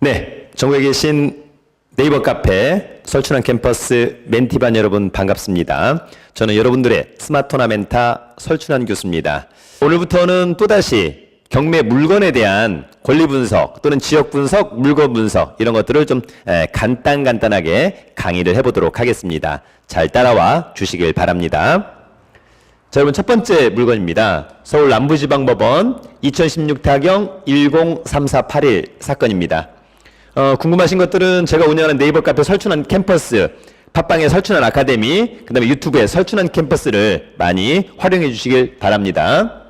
네, 전국에 계신 네이버 카페 설춘환 캠퍼스 멘티반 여러분 반갑습니다. 저는 여러분들의 스마트나 멘타 설춘환 교수입니다. 오늘부터는 또다시 경매 물건에 대한 권리 분석 또는 지역 분석, 물건 분석 이런 것들을 좀 간단하게 강의를 해보도록 하겠습니다. 잘 따라와 주시길 바랍니다. 자, 여러분 첫 번째 물건입니다. 서울 남부지방법원 2016 타경 103481 사건입니다. 궁금하신 것들은 제가 운영하는 네이버 카페 설춘환 캠퍼스, 팟빵의 설춘환 아카데미, 그 다음에 유튜브의 설춘환 캠퍼스를 많이 활용해 주시길 바랍니다.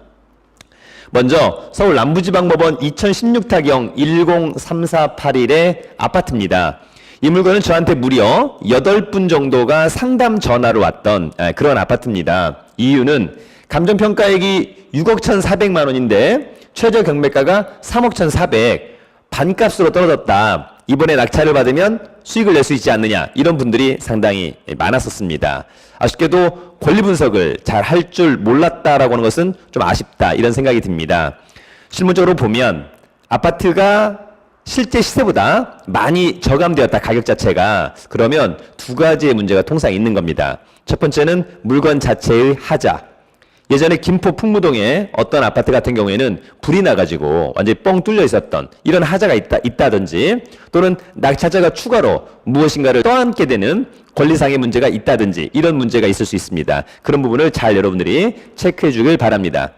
먼저 서울 남부지방법원 2016 타경 103481의 아파트입니다. 이 물건은 저한테 무려 8분 정도가 상담 전화로 왔던 그런 아파트입니다. 이유는 감정평가액이 6억 1,400만 원인데 최저 경매가가 3억 1,400, 반값으로 떨어졌다. 이번에 낙찰을 받으면 수익을 낼 수 있지 않느냐. 이런 분들이 상당히 많았었습니다. 아쉽게도 권리 분석을 잘 할 줄 몰랐다라고 하는 것은 좀 아쉽다. 이런 생각이 듭니다. 실무적으로 보면 아파트가 실제 시세보다 많이 저감되었다. 가격 자체가. 그러면 두 가지의 문제가 통상 있는 겁니다. 첫 번째는 물건 자체의 하자. 예전에 김포 풍무동에 어떤 아파트 같은 경우에는 불이 나가지고 완전히 뻥 뚫려 있었던 이런 하자가 있다든지 또는 낙찰자가 추가로 무엇인가를 떠안게 되는 권리상의 문제가 있다든지 이런 문제가 있을 수 있습니다. 그런 부분을 잘 여러분들이 체크해 주길 바랍니다.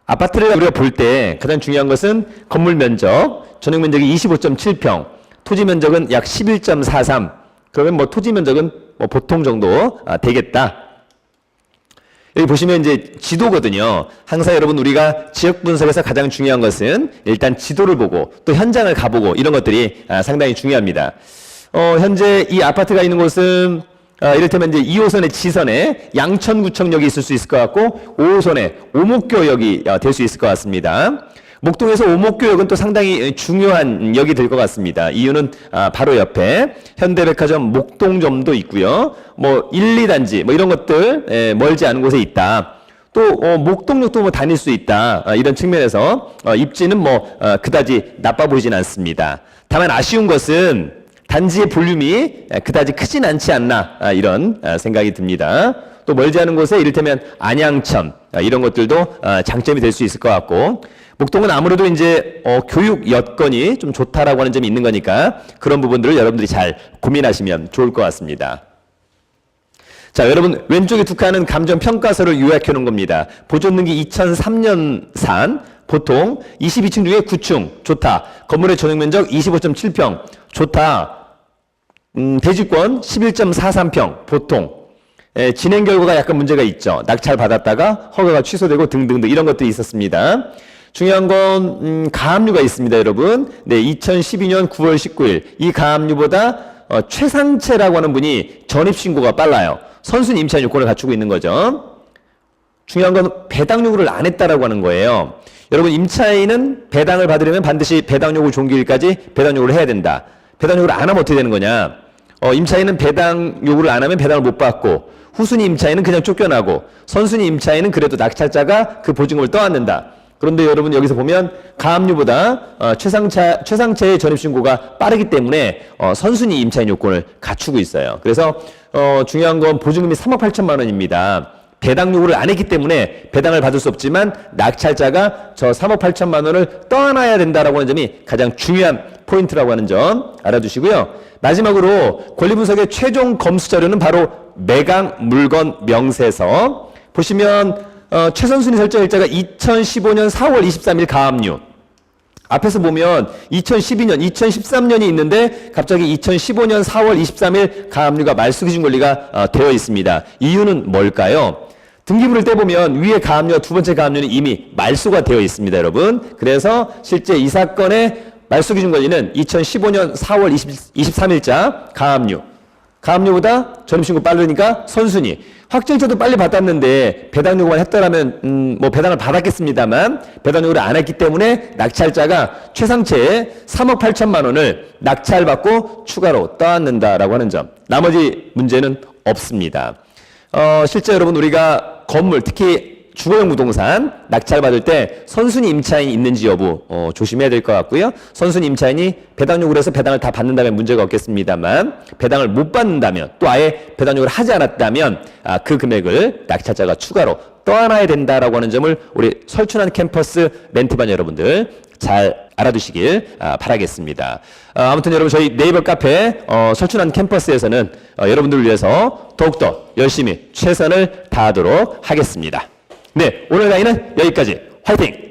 아파트를 우리가 볼 때 가장 중요한 것은 건물 면적, 전용 면적이 25.7평, 토지 면적은 약 11.43. 그러면 뭐 토지 면적은 뭐 보통 정도 되겠다. 여기 보시면 이제 지도거든요. 항상 여러분 우리가 지역 분석에서 가장 중요한 것은 일단 지도를 보고 또 현장을 가보고 이런 것들이 상당히 중요합니다. 현재 이 아파트가 있는 곳은 이를테면 이제 2호선의 지선에 양천구청역이 있을 수 있을 것 같고 5호선에 오목교역이 될 수 있을 것 같습니다. 목동에서 오목교역은 또 상당히 중요한 역이 될 것 같습니다. 이유는 바로 옆에 현대백화점 목동점도 있고요. 뭐 1, 2단지 뭐 이런 것들 멀지 않은 곳에 있다. 또 목동역도 뭐 다닐 수 있다. 이런 측면에서 입지는 뭐 그다지 나빠 보이진 않습니다. 다만 아쉬운 것은 단지의 볼륨이 그다지 크진 않지 않나 이런 생각이 듭니다. 또 멀지 않은 곳에 이를테면 안양천 이런 것들도 장점이 될 수 있을 것 같고 목동은 아무래도 이제 교육 여건이 좀 좋다라고 하는 점이 있는 거니까 그런 부분들을 여러분들이 잘 고민하시면 좋을 것 같습니다. 자, 여러분 왼쪽에 두 칸은 감정평가서를 요약해 놓은 겁니다. 보존등기 2003년산 보통 22층 중에 9층 좋다. 건물의 전용면적 25.7평 좋다. 대지권 11.43평 보통. 진행 결과가 약간 문제가 있죠. 낙찰 받았다가 허가가 취소되고 등등등 이런 것들이 있었습니다. 중요한 건 가압류가 있습니다, 여러분. 네, 2012년 9월 19일 이 가압류보다 최상채라고 하는 분이 전입신고가 빨라요. 선순위 임차인 요건을 갖추고 있는 거죠. 중요한 건 배당 요구를 안 했다라고 하는 거예요. 여러분 임차인은 배당을 받으려면 반드시 배당 요구 종기일까지 배당 요구를 해야 된다. 배당 요구를 안 하면 어떻게 되는 거냐? 임차인은 배당 요구를 안 하면 배당을 못 받고 후순위 임차인은 그냥 쫓겨나고 선순위 임차인은 그래도 낙찰자가 그 보증금을 떠안는다. 그런데 여러분 여기서 보면 가압류보다 최상차의 전입신고가 빠르기 때문에 선순위 임차인 요건을 갖추고 있어요. 그래서 중요한 건 보증금이 3억 8천만 원입니다. 배당 요구를 안 했기 때문에 배당을 받을 수 없지만 낙찰자가 저 3억 8천만 원을 떠안아야 된다라고 하는 점이 가장 중요한 포인트라고 하는 점 알아두시고요. 마지막으로 권리분석의 최종 검수 자료는 바로 매각 물건 명세서. 보시면 최선순위 설정 일자가 2015년 4월 23일 가압류. 앞에서 보면 2012년, 2013년이 있는데 갑자기 2015년 4월 23일 가압류가 말소기준 권리가 되어 있습니다. 이유는 뭘까요? 등기부를 떼보면 위에 가압류와 두 번째 가압류는 이미 말소가 되어 있습니다, 여러분. 그래서 실제 이 사건의 말소기준 권리는 2015년 4월 23일자 가압류. 가압류보다 전입신고 빠르니까 선순위. 확정처도 빨리 받았는데 배당 요구만 했더라면 뭐 배당을 받았겠습니다만 배당 요구를 안 했기 때문에 낙찰자가 최상채에 3억 8천만 원을 낙찰받고 추가로 떠안는다라고 하는 점. 나머지 문제는 없습니다. 실제 여러분 우리가 건물 특히 주거용 부동산 낙찰 받을 때 선순위 임차인이 있는지 여부 조심해야 될 것 같고요. 선순위 임차인이 배당 요구를 해서 배당을 다 받는다면 문제가 없겠습니다만 배당을 못 받는다면 또 아예 배당 요구를 하지 않았다면 그 금액을 낙찰자가 추가로 떠안아야 된다라고 하는 점을 우리 설춘한 캠퍼스 멘티반 여러분들 잘 알아두시길 바라겠습니다. 아무튼 여러분 저희 네이버 카페 설춘한 캠퍼스에서는 여러분들을 위해서 더욱더 열심히 최선을 다하도록 하겠습니다. 네, 오늘 강의는 여기까지. 화이팅!